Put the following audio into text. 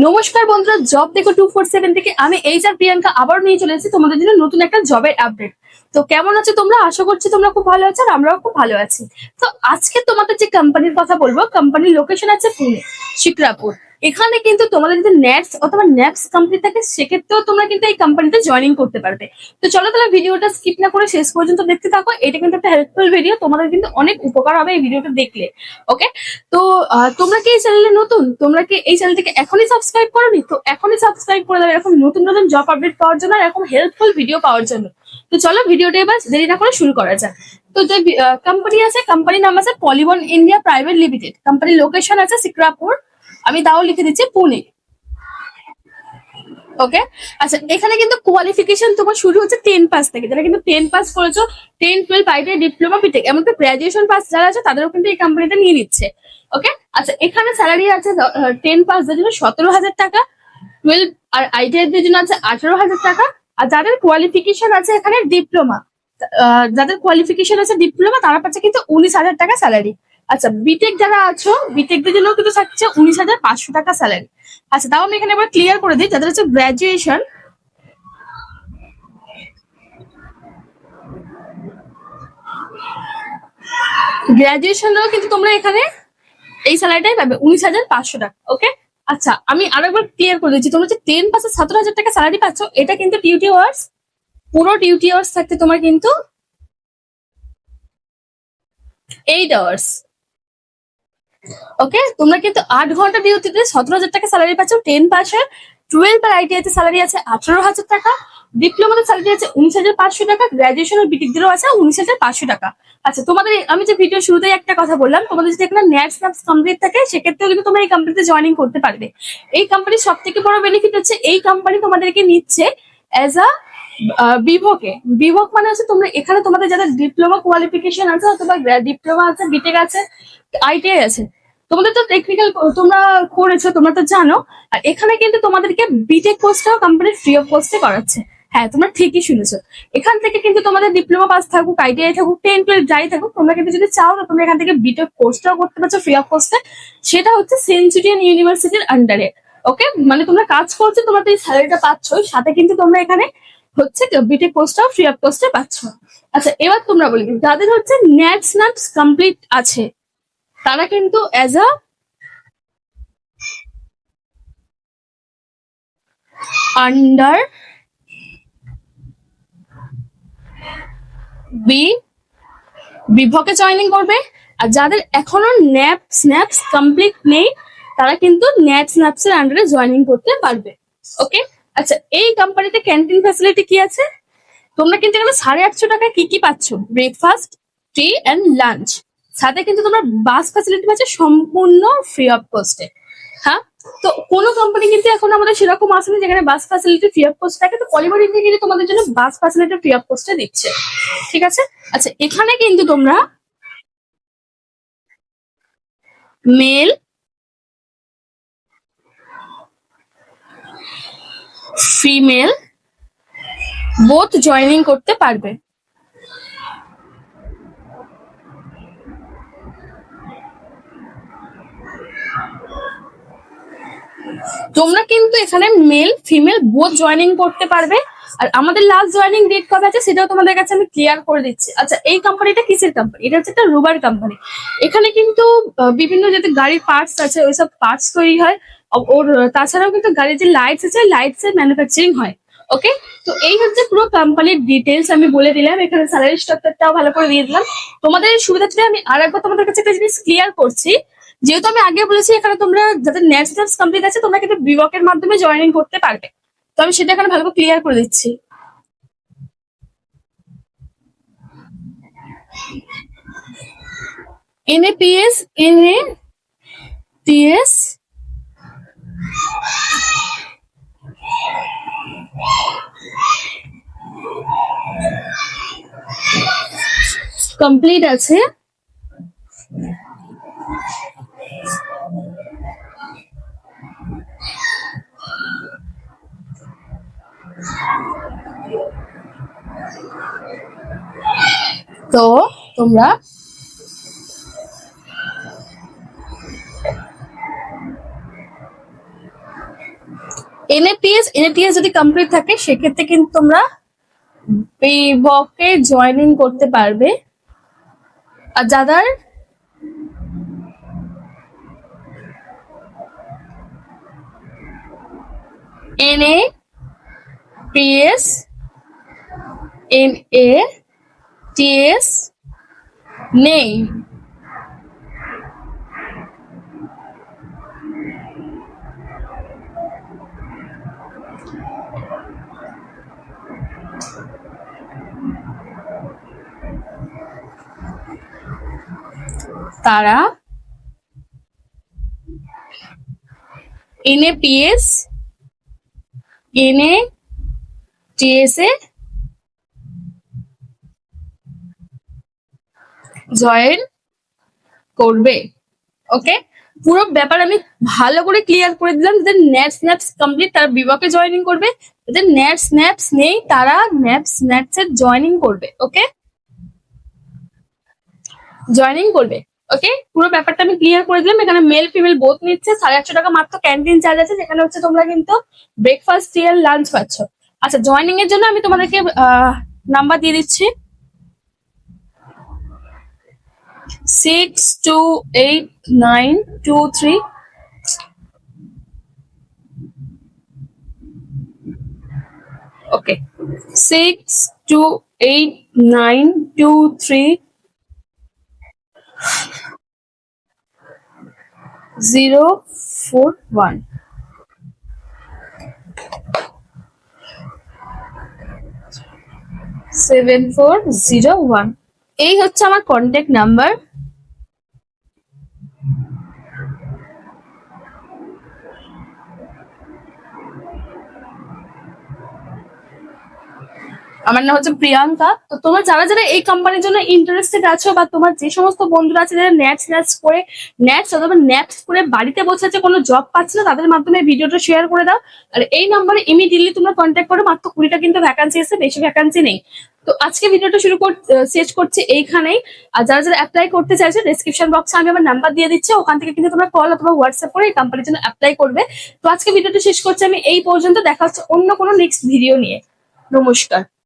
নমস্কার বন্ধুরা, জব দেখো 247 থেকে আমি HR প্রিয়াঙ্কা আবার নিয়ে চলে এসেছি তোমাদের জন্য নতুন একটা জবের আপডেট। তো কেমন আছো তোমরা? আশা করছি তোমরা খুব ভালো আছো আর আমরাও খুব ভালো আছি। তো আজকে তোমাদের যে কোম্পানির কথা বলবো, কোম্পানির লোকেশন আছে পুনে, শিক্রাপুর। এখানে কিন্তু তোমাদের যদি নেটস অথবা ন্যাপস কোম্পানি থাকে সেক্ষেত্রেও তোমরা কিন্তু এই কোম্পানিতে জয়েনিং করতে পারবে। তো চলো তাহলে ভিডিওটা স্কিপ না করে শেষ পর্যন্ত দেখতে থাকো। এটা কিন্তু একটা হেল্পফুল ভিডিও, তোমাদের কিন্তু অনেক উপকার হবে এই ভিডিওটা দেখলে। ওকে, তো তোমরা কি এই চ্যানেলে নতুন? তোমরা কি এই চ্যানেলটিকে এখনই সাবস্ক্রাইব করোনি? তো এখনই সাবস্ক্রাইব করে দাও এরকম নতুন নতুন জব আপডেট পাওয়ার জন্য আর এরকম হেল্পফুল ভিডিও পাওয়ার জন্য। তো চলো ভিডিওটা এবার দেরি না করে শুরু করা যাক। তো যে কোম্পানি আছে, কোম্পানির নাম আছে পলিগন ইন্ডিয়া প্রাইভেট লিমিটেড। কোম্পানির লোকেশন আছে শিক্রাপুর, আমি তাও লিখে দিচ্ছি পুনে। ওকে, আচ্ছা এখানে কিন্তু কোয়ালিফিকেশন তোমার শুরু হচ্ছে 10 পাস থেকে। যারা কিন্তু 10 পাস করেছো, 10, 12, আইটিআই, ডিপ্লোমা, বিটেক, এমনকি গ্রাজুয়েশন পাস যারা আছে তাদেরও কিন্তু এই কোম্পানিতে নিয়ে নিচ্ছে। ওকে, আচ্ছা এখানে স্যালারি আছে 10 পাসদের জন্য 17,000 টাকা, 12 আর আইটিআই দের জন্য আছে 18,000 টাকা। আর যাদের কোয়ালিফিকেশন আছে এখানে ডিপ্লোমা, যাদের কোয়ালিফিকেশন আছে ডিপ্লোমা তারা পাচ্ছে কিন্তু 19,000 টাকা স্যালারি। আচ্ছা বিটেক যারা আছো, বিটেকদের জন্য কিন্তু থাকছে 19,500 টাকা স্যালারি। আচ্ছা তাও আমি এখানে এবার ক্লিয়ার করে দিই, যাদের হচ্ছে গ্রাজুয়েশন, গ্রাজুয়েশনরাও কিন্তু তোমরা এখানে এই স্যালারিটাই পাবে 19,500 টাকা। ওকে, আচ্ছা আমি আরেকবার ক্লিয়ার করে দিচ্ছি, তোমরা যে 10 পাসে 17,000 টাকা স্যালারি পাচ্ছ, এটা কিন্তু ডিউটি আওয়ার্স, পুরো ডিউটি আওয়ার্স থাকতে তোমার কিন্তু 8 আওয়ার্স। ওকে, তোমরা কিন্তু 8 ঘন্টা ডিউটিতে 17,000 টাকা স্যালারি পাচ্ছ 10 পাসে। 12 আর আইটিআই তে স্যালারি আছে 18,000 টাকা, ডিপ্লোমাতে স্যালারি আছে 19,500 টাকা, গ্রাজুয়েশন আর বিটেকদেরও আছে 19,500 টাকা। আচ্ছা তোমাদের আমি যে ভিডিও শুরুতেই একটা কথা বললাম, তোমাদের যদি এখানে নেটস ন্যাপস কমপ্লিট থাকে সেক্ষেত্রেও কিন্তু তোমরা এই কোম্পানিতে জয়েনিং করতে পারবে। এই কোম্পানির সব থেকে বড় বেনিফিট হচ্ছে এই কোম্পানি তোমাদেরকে নিচ্ছে অ্যাজ আ বিভোকে। বিভোগ মানে হচ্ছে তোমরা এখানে তোমাদের যাদের ডিপ্লোমা কোয়ালিফিকেশন আছে অথবা ডিপ্লোমা আছে, বিটেক আছে, আইটিআই আছে, তোমাদের তো টেকনিক্যাল তোমরা করেছো, তোমরা তো জানো। আর এখানে কিন্তু তোমাদেরকে বিটেক কোর্সটাও কোম্পানি ফ্রি অফ কস্টে করাচ্ছে। হ্যাঁ তোমরা ঠিকই শুনেছো, এখান থেকে কিন্তু তোমাদের ডিপ্লোমা পাস থাকুক, আইটিআই থাকুক, 10, 12 যাই থাকুক, তোমরা কিন্তু যদি চাও না তোমরা এখান থেকে বিটেক কোর্সটাও করতে পারছো ফ্রি অফ কস্টে। সেটা হচ্ছে সেঞ্চুরিয়ান ইউনিভার্সিটির আন্ডারে। ওকে, মানে তোমরা কাজ করছো, তোমরা তো এই স্যালারিটা পাচ্ছই, সাথে কিন্তু তোমরা এখানে হচ্ছে বিটেক কোর্সটাও ফ্রি অফ কস্টে পাচ্ছ। আচ্ছা এবার তোমরা বলি, যাদের হচ্ছে নেটস ন্যাপস কমপ্লিট আছে তারা কিন্তু অ্যাজ আ আন্ডার বি বিভাগে জয়েনিং করবে। আর যাদের এখনো ন্যাপ স্ন্যাপস কমপ্লিট নেই তারা কিন্তু নেট স্ন্যাপস এর আন্ডারে জয়েনিং করতে পারবে। ওকে, আচ্ছা এই কোম্পানিতে ক্যান্টিন ফ্যাসিলিটি কি আছে? তোমরা কিন্তু এখানে 850 টাকায় কি কি পাচ্ছ? ব্রেকফাস্ট, টি অ্যান্ড লাঞ্চ, সাথে কিন্তু তোমরা বাস ফ্যাসিলিটি পাচ্ছ সম্পূর্ণ ফ্রি অফ কস্টে। হ্যাঁ, তো কোনো কোম্পানি কিন্তু এখন আমাদের সেরকম আসেনি যেখানে বাস ফ্যাসিলিটি ফ্রি অফ কস্ট থাকে। তো পলিমার ইন্ডিয়া কিন্তু তোমাদের জন্য বাস ফ্যাসিলিটি ফ্রি অফ কস্টে দিচ্ছে। ঠিক আছে, আচ্ছা এখানে কিন্তু তোমরা মেল ফিমেল বোথ জয়েনিং করতে পারবে। তোমরা কিন্তু এখানে মেল ফিমেল বোথ জয়েনিং করতে পারবে। আর আমাদের লাস্ট জয়েনিং ডেট কবে আছে সেটাও তোমাদের কাছে আমি ক্লিয়ার করে দিচ্ছি। আচ্ছা এই কোম্পানিটা কিসের কোম্পানি? এটা হচ্ছে একটা রুবার কোম্পানি। এখানে কিন্তু বিভিন্ন যাতে গাড়ির পার্টস আছে ওইসব পার্টস তৈরি হয়। ওর তাছাড়াও কিন্তু গাড়ির যে লাইটস আছে লাইটস এর ম্যানুফ্যাকচারিং হয়। ওকে, তো এই হচ্ছে পুরো কোম্পানির ডিটেলস আমি বলে দিলাম, এখানে স্যালারি স্ট্রাকচারটাও ভালো করে দিয়ে দিলাম। তোমাদের সুবিধার্থে আমি আর একবার তোমাদের কাছে একটা জিনিস ক্লিয়ার করছি। যেহেতু আমি আগে বলেছি এখানে তোমরা যাদের নেট স্ন্যাপস কমপ্লিট আছে তোমরা কিন্তু বিবকের মাধ্যমে জয়েনিং করতে পারবে। তো আমি সেটা এখানে ভালো করে ক্লিয়ার করে দিচ্ছি। এনএপিএস, এনএপিএস কমপ্লিট আছে। তো তোমরা এনএপিএস যদি কমপ্লিট থাকে সেক্ষেত্রে কিন্তু তোমরা বিভকে জয়েনিং করতে পারবে। আর যাদের এনএপিএস এনএটিএস নেই, তারা এনএপিএস এনএটিএস এ জয়েন করবে। ওকে, পুরো ব্যাপার আমি ভালো করে ক্লিয়ার করে দিলাম। যাদের নেট স্ন্যাপস কমপ্লিট তারা বিভাগে জয়েনিং করবে, যাদের নেট স্ন্যাপস নেই তারা নেট স্ন্যাপস এর জয়েনিং করবে। ওকে, জয়েনিং করবে। ওকে, পুরো ব্যাপারটা আমি ক্লিয়ার করে দিলাম। এখানে মেল ফিমেল বোথ নিচ্ছে। 850 টাকা মাত্র ক্যান্টিন চার্জ আছে, যেখানে হচ্ছে তোমরা কিন্তু ব্রেকফাস্ট টি আর লাঞ্চ পাচ্ছ। আচ্ছা, জয়েনিং এর জন্য আমি তোমাদেরকে নাম্বার দিয়ে দিচ্ছি 628923। ওকে, 628923 041 7401। এই হচ্ছে আমার কন্ট্যাক্ট নাম্বার। আমার নাম হচ্ছে প্রিয়াঙ্কা। তো তোমরা যারা যারা এই কোম্পানির জন্য ইন্টারেস্টেড আছো, বা তোমার যে সমস্ত বন্ধুরা আছে যারা নেটস অথবা ন্যাপস করে বাড়িতে বসে আছে কোনো জব পাচ্ছে না, তাদের মাধ্যমে ভিডিওটা শেয়ার করে দাও। আর এই নাম্বারে ইমিডিয়েটলি তোমরা কন্ট্যাক্ট করো। মাত্র 20টা কিন্তু ভ্যাকান্সি আছে, বেশি ভ্যাকান্সি নেই। তো আজকে ভিডিওটা শেষ করছি এইখানেই। আর যারা যারা অ্যাপ্লাই করতে চাইছো, ডেসক্রিপশন বক্সে আমি আমার নাম্বার দিয়ে দিচ্ছি, ওখান থেকে কিন্তু তোমরা কল অথবা হোয়াটসঅ্যাপ করে এই কোম্পানির জন্য অ্যাপ্লাই করবে। তো আজকে ভিডিওটা শেষ করছি আমি এই পর্যন্ত। দেখা হচ্ছে অন্য কোনো নেক্সট ভিডিও নিয়ে। নমস্কার।